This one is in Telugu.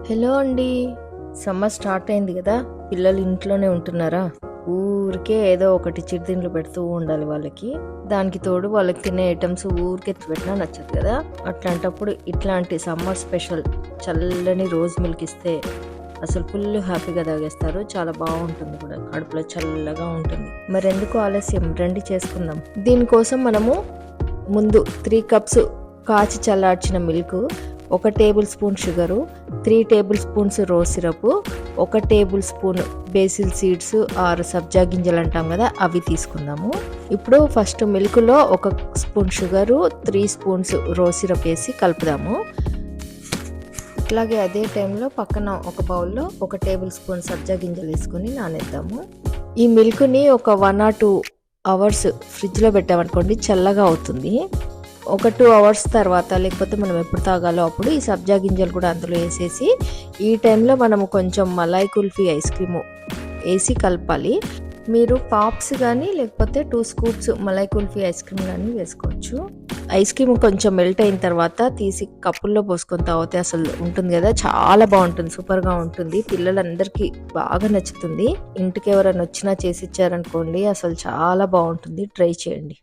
హలో అండి. సమ్మర్ స్టార్ట్ అయింది కదా, పిల్లలు ఇంట్లోనే ఉంటున్నారా, ఊరికే ఏదో ఒకటి చిరుతిండ్లు పెడుతూ ఉండాలి వాళ్ళకి. దానికి తోడు వాళ్ళకి తినే ఐటమ్స్ ఊరికే ఎత్తిపెట్టినా నచ్చదు కదా. అట్లాంటప్పుడు ఇట్లాంటి సమ్మర్ స్పెషల్ చల్లని రోజ్ మిల్క్ ఇస్తే అసలు ఫుల్ హ్యాపీగా తాగేస్తారు. చాలా బాగుంటుంది కూడా, కడుపులో చల్లగా ఉంటుంది. మరెందుకు ఆలస్యం, రండి చేసుకుందాం. దీనికోసం మనము ముందు 3 కప్స్ కాచి చల్లార్చిన milk, 1 tablespoon sugar, 3 tablespoons rose syrup, 1 tablespoon basil seeds or సబ్జా గింజలు అంటాం కదా, అవి తీసుకుందాము. ఇప్పుడు ఫస్ట్ మిల్క్లో 1 spoon sugar, 3 spoons rose syrup వేసి కలుపుదాము. అట్లాగే అదే టైంలో పక్కన ఒక బౌల్లో 1 టేబుల్ స్పూన్ సబ్జా గింజలు వేసుకొని నానేద్దాము. ఈ మిల్క్ని ఒక 1 or 2 అవర్స్ ఫ్రిడ్జ్లో పెట్టామనుకోండి, చల్లగా అవుతుంది. 1-2 అవర్స్ తర్వాత, లేకపోతే మనం ఎప్పుడు తాగాలో అప్పుడు ఈ సబ్జా గింజలు కూడా అందులో వేసేసి, ఈ టైంలో మనము కొంచెం మలాయ్ కుల్ఫీ ఐస్ క్రీము వేసి కలపాలి. మీరు పాప్స్ కానీ లేకపోతే 2 scoops Malay kulfi ice cream కానీ వేసుకోవచ్చు. ఐస్ క్రీమ్ కొంచెం మెల్ట్ అయిన తర్వాత తీసి కప్పుల్లో పోసుకొని తాగితే అసలు ఉంటుంది కదా, చాలా బాగుంటుంది, సూపర్గా ఉంటుంది. పిల్లలందరికీ బాగా నచ్చుతుంది. ఇంటికి ఎవరైనా వచ్చినా చేసి ఇచ్చారనుకోండి, అసలు చాలా బాగుంటుంది. ట్రై చేయండి.